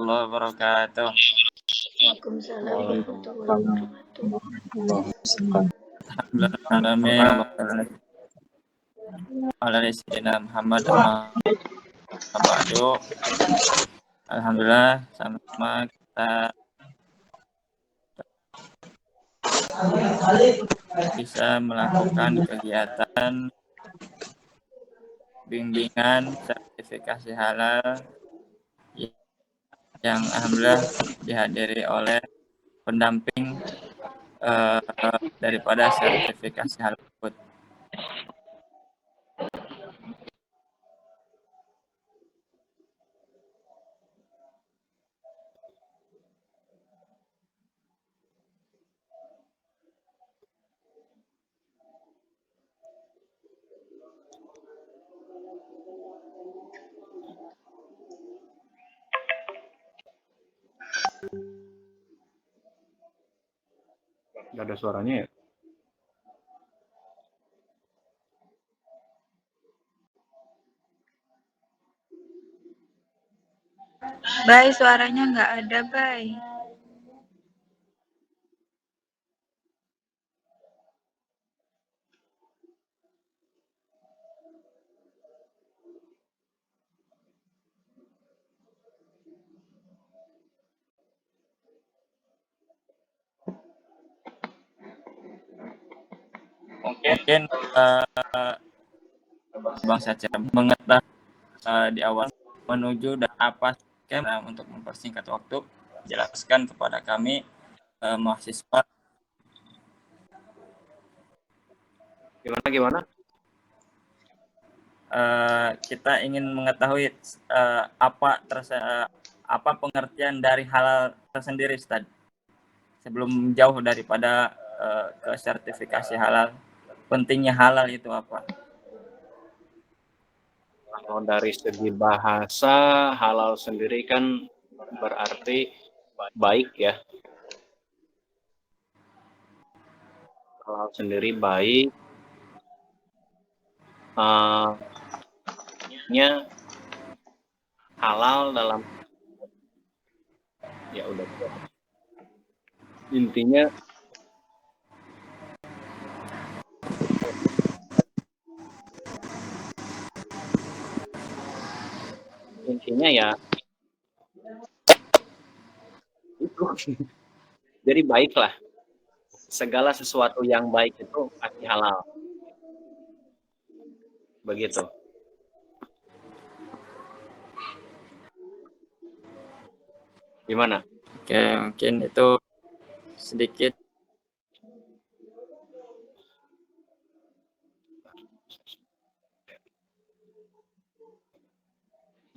warahmatullahi wabarakatuh. Waalaikumsalam warahmatullahi wabarakatuh. Alhamdulillah sama kita bisa melakukan kegiatan bimbingan sertifikasi halal yang alhamdulillah dihadiri oleh pendamping daripada sertifikasi halal tersebut. Nggak ada suaranya ya? Bay, suaranya nggak ada, Bay. Mungkin Bang Saca mengetahui di awal menuju dan apa untuk mempersingkat waktu, jelaskan kepada kami mahasiswa. Gimana? Kita ingin mengetahui apa pengertian dari halal tersendiri, Ustaz. Sebelum jauh daripada ke sertifikasi halal, pentingnya halal itu apa? Kalau dari segi bahasa, halal sendiri kan berarti baik ya. Halal sendiri baik. Halal dalam ya udah. Intinya ya itu. Jadi baiklah. Segala sesuatu yang baik itu pasti halal. Begitu. Gimana? Oke, mungkin itu sedikit.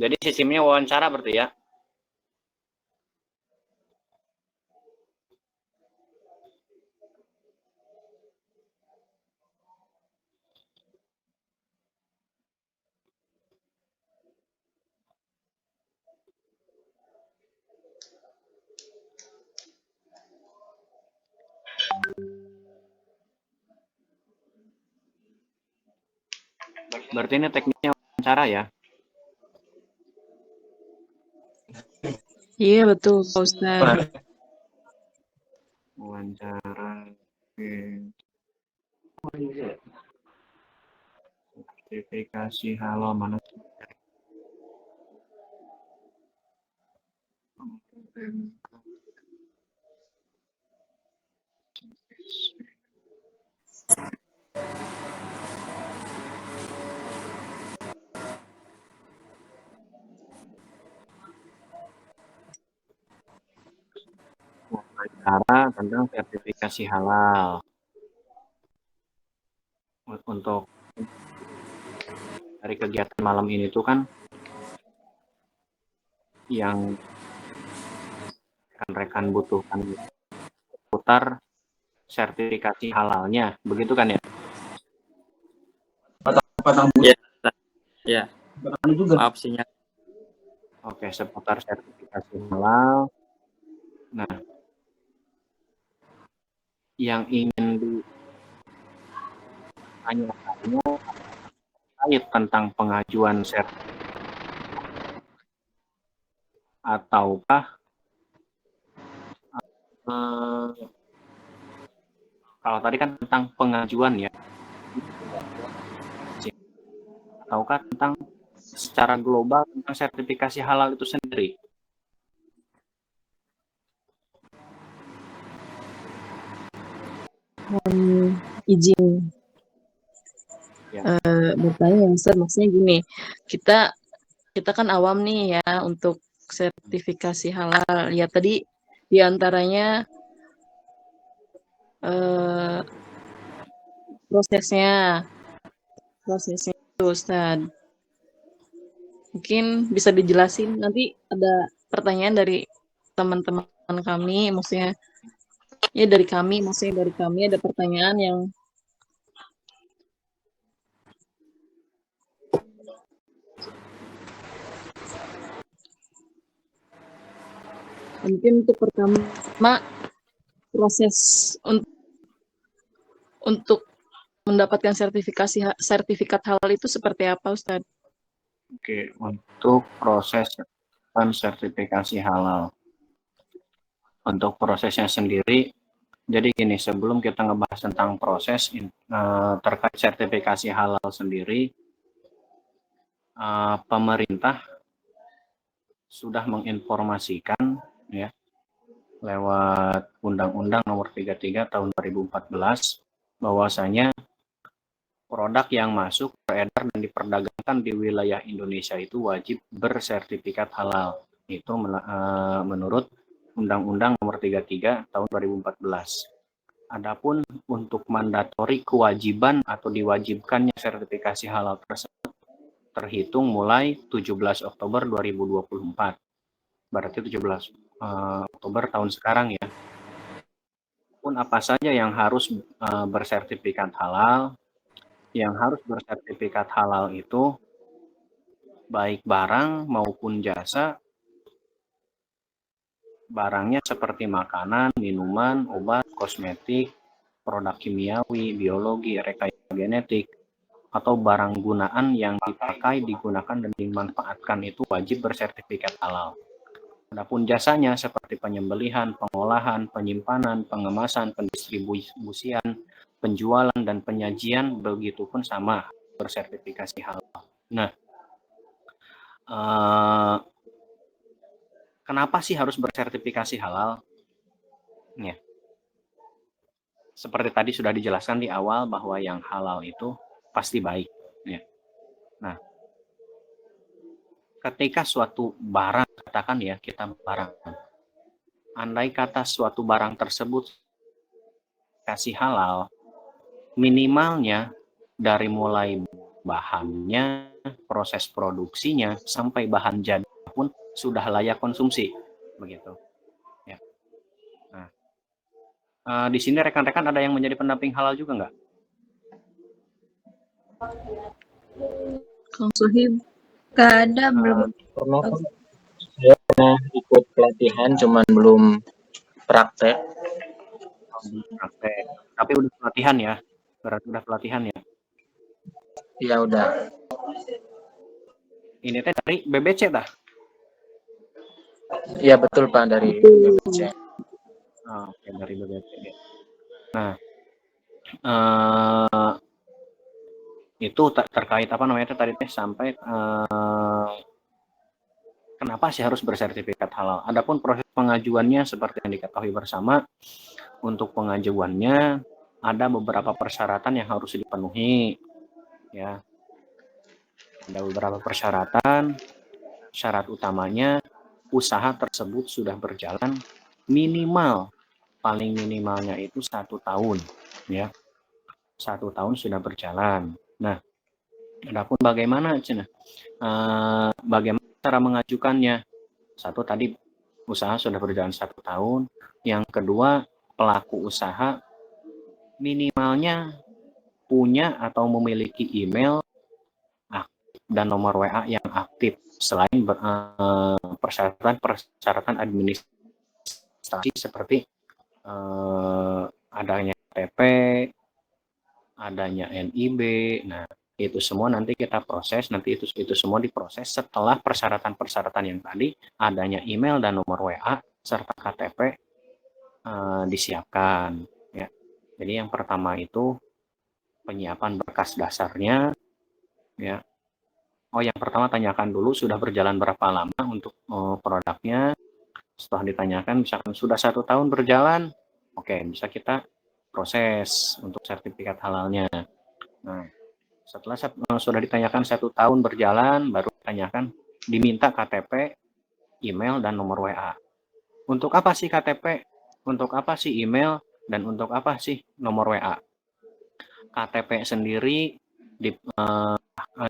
Jadi sistemnya wawancara berarti ya? Berarti ini tekniknya wawancara ya? Iya betul, Pak Ustaz. Wawancara. Sertifikasi halal mana? Wawancara tentang sertifikasi halal. Untuk dari kegiatan malam ini tuh kan yang rekan-rekan butuhkan putar sertifikasi halalnya, begitu kan ya? Ya. Maaf sinyal. Oke, seputar sertifikasi halal. Nah, yang ingin ditanyakannya terkait tentang pengajuan sertifikasi. ataukah eh, kalau tadi kan tentang pengajuan ya, ataukah tentang secara global tentang sertifikasi halal itu sendiri? Izin Ya. bertanya ya Ustaz, maksudnya gini, kita kan awam nih ya untuk sertifikasi halal. Ya tadi diantaranya prosesnya itu Ustaz. Mungkin bisa dijelasin, nanti ada pertanyaan dari teman-teman kami, maksudnya dari kami ada pertanyaan yang mungkin untuk pertama proses untuk mendapatkan sertifikat halal itu seperti apa Ustaz? Oke, untuk proses sertifikasi halal. Untuk prosesnya sendiri, jadi gini, sebelum kita ngebahas tentang proses terkait sertifikasi halal sendiri, pemerintah sudah menginformasikan ya lewat Undang-Undang Nomor 33 Tahun 2014 bahwasanya produk yang masuk, beredar dan diperdagangkan di wilayah Indonesia itu wajib bersertifikat halal. Itu menurut Undang-Undang Nomor 33 Tahun 2014. Adapun untuk mandatori kewajiban atau diwajibkannya sertifikasi halal tersebut terhitung mulai 17 Oktober 2024. Berarti 17 Oktober tahun sekarang ya. Pun apa saja yang harus bersertifikat halal? Yang harus bersertifikat halal itu baik barang maupun jasa. Barangnya seperti makanan, minuman, obat, kosmetik, produk kimiawi, biologi, rekayasa genetik, atau barang gunaan yang dipakai, digunakan, dan dimanfaatkan itu wajib bersertifikat halal. Adapun jasanya seperti penyembelihan, pengolahan, penyimpanan, pengemasan, pendistribusian, penjualan, dan penyajian, begitu pun sama bersertifikasi halal. Nah, kenapa sih harus bersertifikasi halal? Ya. Seperti tadi sudah dijelaskan di awal bahwa yang halal itu pasti baik. Ya. Nah, ketika suatu barang, katakan ya kita barang, andai kata suatu barang tersebut kasih halal, minimalnya dari mulai bahannya, proses produksinya, sampai bahan jadi pun sudah layak konsumsi, begitu. Ya. Nah, di sini rekan-rekan ada yang menjadi pendamping halal juga nggak? Kang Suhib? Gak ada, belum. Pernah kan, saya pernah ikut pelatihan, cuman belum praktek. Praktek. Tapi udah pelatihan ya? Berarti udah pelatihan ya? Iya udah. Ini teh dari BBC dah? Iya betul Pak, dari BBC. Oke, dari BBC. Nah, itu terkait apa namanya tadi teh sampai kenapa sih harus bersertifikat halal? Adapun proses pengajuannya seperti yang diketahui bersama, untuk pengajuannya ada beberapa persyaratan yang harus dipenuhi, ya. Ada beberapa persyaratan. Syarat utamanya usaha tersebut sudah berjalan minimal, paling minimalnya itu 1 tahun, ya. 1 tahun sudah berjalan. Nah, adapun bagaimana, Cina? Bagaimana cara mengajukannya? Satu tadi usaha sudah berjalan 1 tahun. Yang kedua, pelaku usaha minimalnya punya atau memiliki email dan nomor WA yang aktif selain persyaratan administrasi seperti adanya KTP, adanya NIB. Nah, Itu semua nanti kita proses, nanti itu semua diproses setelah persyaratan-persyaratan yang tadi, adanya email dan nomor WA serta KTP disiapkan ya. Jadi yang pertama itu penyiapan berkas dasarnya ya. Oh, yang pertama tanyakan dulu sudah berjalan berapa lama untuk produknya. Setelah ditanyakan, misalkan sudah 1 tahun berjalan, oke, bisa kita proses untuk sertifikat halalnya. Nah, setelah sudah ditanyakan 1 tahun berjalan, baru ditanyakan, diminta KTP, email, dan nomor WA. Untuk apa sih KTP? Untuk apa sih email? Dan untuk apa sih nomor WA? KTP sendiri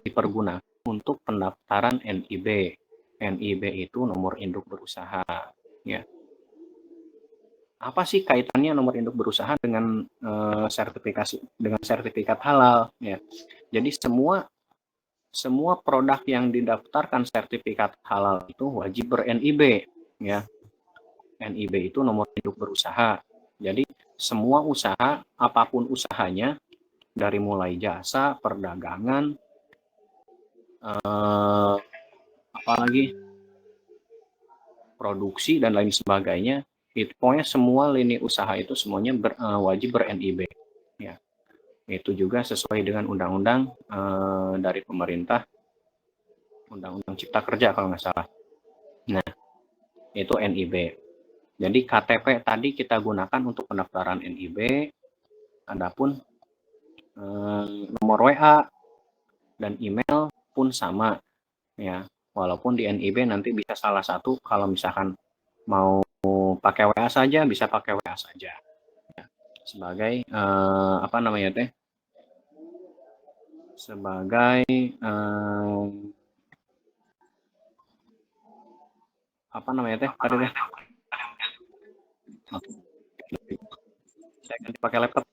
dipergunakan untuk pendaftaran NIB. NIB itu nomor induk berusaha. Ya. Apa sih kaitannya nomor induk berusaha dengan sertifikat halal? Ya. Jadi semua produk yang didaftarkan sertifikat halal itu wajib ber-NIB. Ya. NIB itu nomor induk berusaha. Jadi semua usaha, apapun usahanya, dari mulai jasa, perdagangan, apalagi produksi dan lain sebagainya, itu pokoknya semua lini usaha itu semuanya wajib ber-NIB. Ya. Itu juga sesuai dengan undang-undang dari pemerintah, Undang-Undang Cipta Kerja kalau nggak salah. Nah, itu NIB. Jadi KTP tadi kita gunakan untuk pendaftaran NIB, adapun nomor WA dan email pun sama ya. Walaupun di NIB nanti bisa salah satu, kalau misalkan mau pakai WA saja bisa pakai WA saja ya. Sebagai apa namanya teh? Sebagai apa namanya teh? Tadi teh. Saya ganti pakai laptop.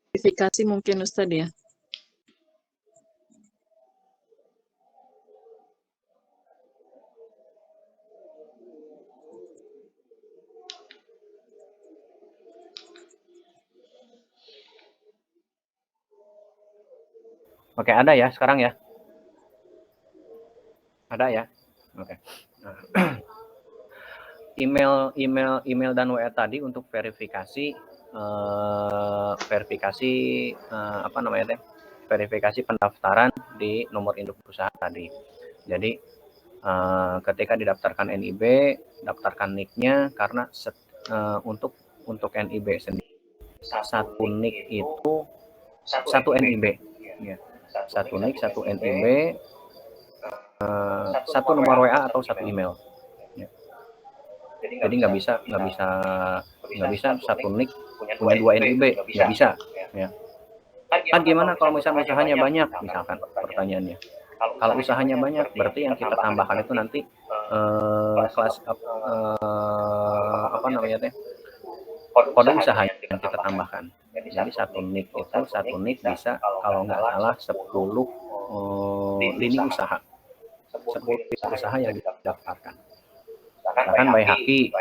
Verifikasi mungkin Ustadz ya. Oke, ada ya sekarang ya? Ada ya? Oke. Email dan WA tadi untuk verifikasi apa namanya teh? Verifikasi pendaftaran di nomor induk perusahaan tadi. Jadi ketika didaftarkan NIB, daftarkan NIK-nya karena untuk NIB sendiri satu NIK itu satu NIB ya. Satu NIK, satu NIB, satu nomor WA atau satu email. Ya. Jadi nggak bisa satu NIK punya 2 NIB, nggak bisa. Ya. Kan gimana kalau misalnya usahanya banyak, misalkan pertanyaannya. Kalau usahanya banyak, berarti yang kita tambahkan itu nanti kelas apa namanya teh? Kode usaha yang kita tambahkan. Jadi satu NIK bisa kalau nggak salah 10 lini usaha. 10 lini usaha yang didaftarkan. Misalkan Baihaqi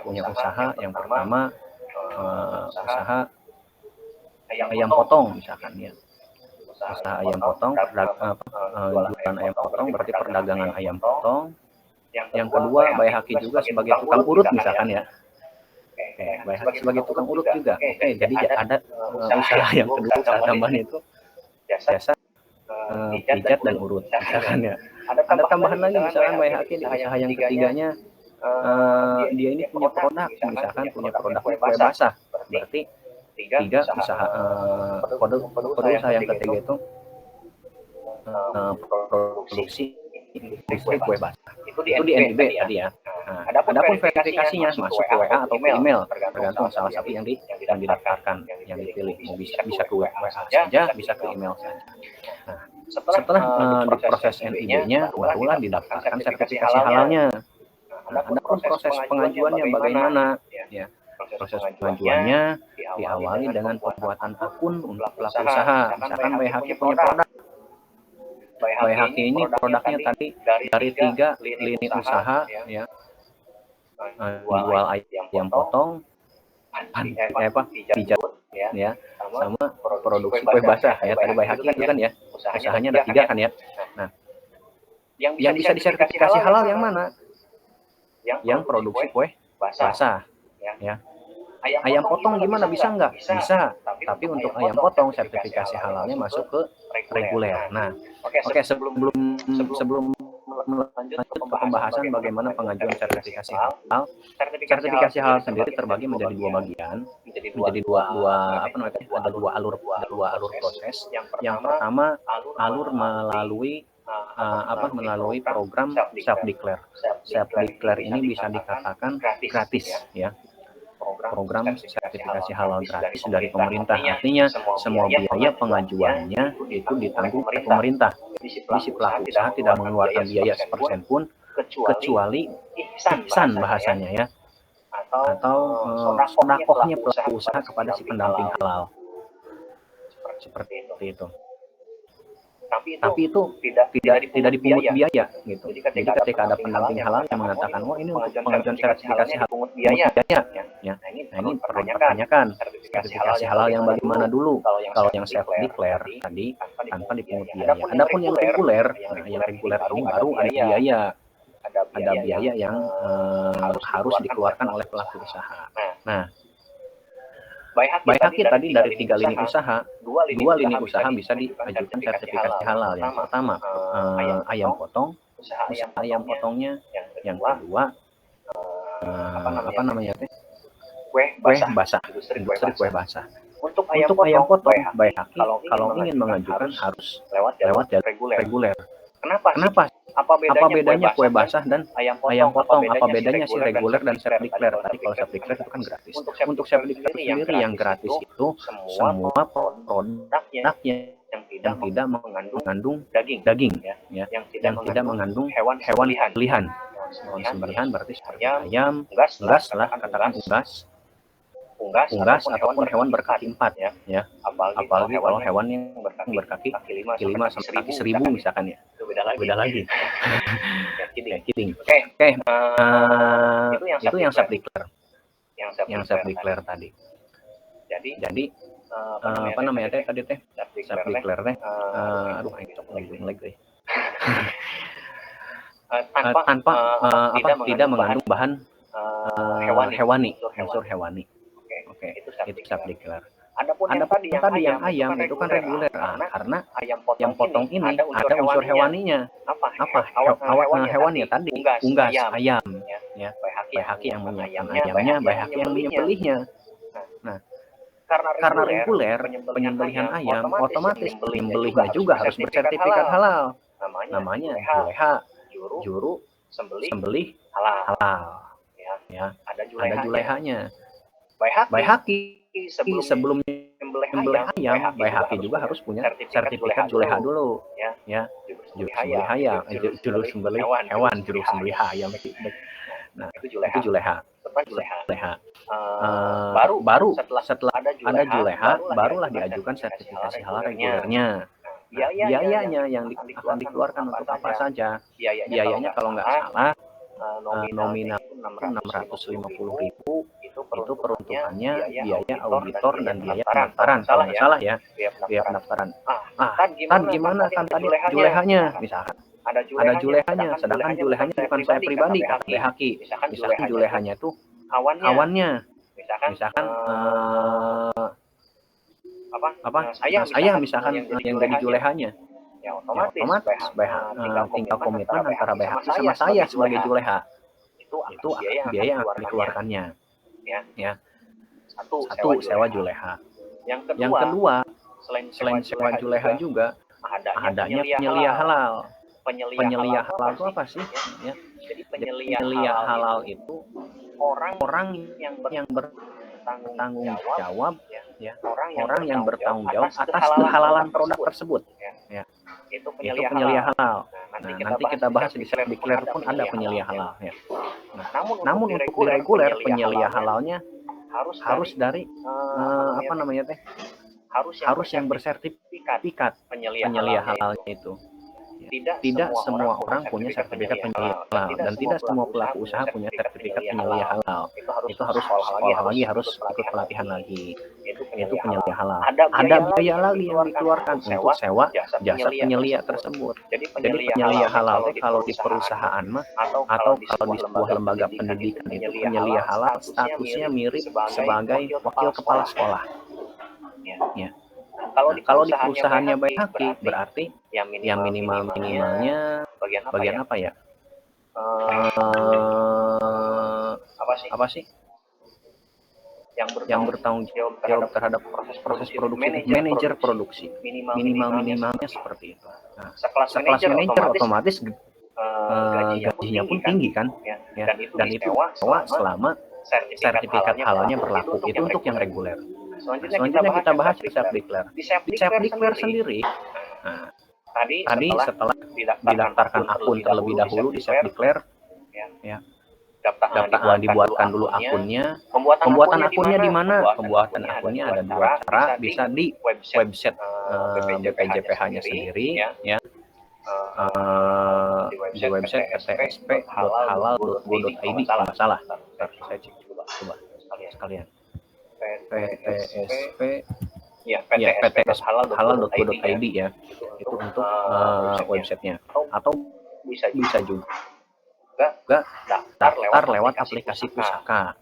punya usaha yang pertama usaha ayam potong misalkan ya. Usaha ayam potong, jualan ayam potong berarti perdagangan ayam potong. Yang kedua Baihaqi juga sebagai tukang urut misalkan ya. Oke, Baihaqi sebagai tukang urut juga. Oke, jadi ada usaha yang kedua, usaha tambahan itu jasa pijat dan urut misalkan ya. Ada tambahan lagi misalkan Baihaqi di usaha yang ketiganya dia ini punya produk, misalkan punya produk kue basah, berarti 3 usaha kode usaha yang ketiga itu produksi industri kue basah. Itu di NIB tadi ya. Nah, adapun verifikasinya masuk ke WA atau ke email, tergantung salah satu yang didaftarkan, yang dipilih. Mau bisa ke WA saja, bisa ke email saja. Nah, setelah diproses NIB-nya, barulah didaftarkan sertifikasi halalnya. Nah, adapun proses pengajuannya bagaimana? Ya, proses pengajuannya diawali dengan pembuatan akun untuk pelaku usaha. Misalkan Baihaqi punya produk. Baihaqi ini produknya tadi dari 3 lini usaha ya. Jual ayam potong, pijat ya, sama produksi kue basah ya. Tadi Baihaqi itu kan ya, usahanya ada 3 kan ya. Nah, yang bisa disertifikasi halal yang mana? Yang produksi kue basah ya. Ayam potong gimana, bisa nggak? Bisa, tapi untuk ayam potong sertifikasi halalnya masuk ke reguler. Nah, oke, sebelum lanjut ke pembahasan bagaimana pengajuan sertifikasi halal. Sertifikasi halal sendiri terbagi menjadi 2 bagian, menjadi dua apa namanya? Ada dua alur proses. Yang pertama alur melalui melalui program self declare. Self declare ini bisa dikatakan gratis ya. Program sertifikasi halal gratis dari pemerintah. Artinya semua biaya pengajuannya itu ditanggung oleh pemerintah. Jadi si pelaku usaha tidak mengeluarkan biaya sepersen pun kecuali ihsan bahasanya ya, atau sodakohnya pelaku usaha kepada si pendamping halal. Seperti itu. Tapi itu tidak dipungut biaya gitu. Jadi ketika ada pendamping halal yang mengatakan, "Oh, ini untuk pengajuan sertifikasi halal pungut biaya." Ya. Nah, ini perlu dipertanyakan. Sertifikasi halal yang bagaimana dulu? Kalau yang self declare tadi tanpa dipungut biaya. Adapun yang reguler, yang reguler ini baru ada biaya. Ada biaya yang harus dikeluarkan oleh pelaku usaha. Nah, Baihaqi tadi dari 3 lini usaha, 2 lini usaha bisa diajukan sertifikasi halal. Yang pertama ayam potong, usaha ayam potongnya. Yang kedua apa namanya teh? Kue basah, industri kue basah. Untuk ayam potong, Baihaqi kalau ingin mengajukan harus lewat jalur reguler. Kenapa? Apa bedanya kue basah dan ayam potong? Apa bedanya si reguler dan self declare? Tadi kalau self declare itu kan gratis. Untuk self declare sendiri yang gratis itu semua produknya yang tidak mengandung daging ya, yang tidak mengandung hewan pilihan. Hewan sembelihan berarti seperti ayam, unggas lah, katakan unggas ataupun hewan berkaki 4 ya. Apalagi kalau hewan yang berkaki 5 sampai kaki 1000 misalkan ya. Beda lagi. Kidding. Oke. Itu yang self declare. Yang self declare tadi. Jadi apa namanya tadi self declare aduh aing lagi. Tanpa tidak mengandung bahan hewani, unsur hewani. Oke, itu self declare. Adapun yang tadi yang ayam itu kan reguler, karena yang potong ini ada unsur hewaninya. Apa? Hewannya tadi unggas ayam ya. Baihaqi yang menyiapkan ayamnya, Baihaqi yang menyembelihnya. Nah, karena reguler penyembelihan ayam, otomatis penyembelihnya juga harus bersertifikat halal. Namanya juleha, juru sembelih halal. Ya, ada julehanya. Baihaqi sebelum menyembelih ayam, Baihaqi juga harus punya sertifikat juleha dulu ya. Juru sembelih ayam, juru sembelih hewan, juru sembelih ayam. Nah, itu juleha. Baru setelah ada juleha, barulah diajukan sertifikasi halal regulernya. Biayanya yang akan dikeluarkan untuk apa saja? Biayanya kalau nggak salah nominal 650.000 itu peruntukannya biaya auditor dan biaya pendaftaran kalau nggak salah ya, biaya pendaftaran. Kan gimana kan tadi julehanya misalkan ada julehanya, sedangkan julehanya bukan saya pribadi kata Baihaqi. Misalkan julehanya itu awannya misalkan saya misalkan yang dari julehanya ya otomatis tinggal komitmen antara Baihaqi sama saya sebagai juleha. Itu biaya yang dikeluarkannya ya. Satu sewa juleha. Yang kedua selain sewa juleha juga adanya penyelia halal. Penyelia halal itu apa sih ya? Jadi penyelia halal itu orang yang bertanggung jawab ya, orang yang bertanggung jawab atas kehalalan produk tersebut ya. Itu penyelia halal. Nah, nanti kita bahas di self declare pun ada penyelia halal ya. Nah, namun untuk di reguler penyelia halalnya harus dari apa namanya teh? Harus yang bersertifikat penyelia halalnya itu. Ya. tidak semua orang punya sertifikat penyelia halal dan tidak semua pelaku usaha punya sertifikat penyelia halal. Itu harus sekolah lagi, harus ikut pelatihan lagi. Itu penyelia halal. Ada biaya lagi yang dikeluarkan untuk sewa jasa penyelia tersebut. Jadi penyelia halal kalau di perusahaan mah atau kalau di sebuah lembaga pendidikan itu penyelia halal statusnya mirip sebagai wakil kepala sekolah. Ya. Kalau di perusahaannya baik haki berarti yang minimalnya bagian apa ya? Apa sih? Yang bertanggung jawab terhadap proses produksi, manajer produksi. Minimalnya seperti itu. Nah, sekelas manajer otomatis gajinya pun tinggi kan? Ya. Dan itu sewa selama sertifikat halalnya berlaku. Itu untuk yang reguler. Selanjutnya kita bahas di self declare. Di self declare sendiri, nah, tadi setelah didaftarkan akun terlebih dahulu di self declare, ya, dibuatkan dulu akunnya. Pembuatan akunnya di mana? Pembuatan akunnya ada dua cara, bisa di website BPJPH-nya sendiri, ya. Di website ptsp.halal.go.id kalau nggak salah. Saya cek coba sekalian. ptsp.halal.go.id ya. Itu untuk websitenya. Atau bisa juga daftar lewat aplikasi pusaka.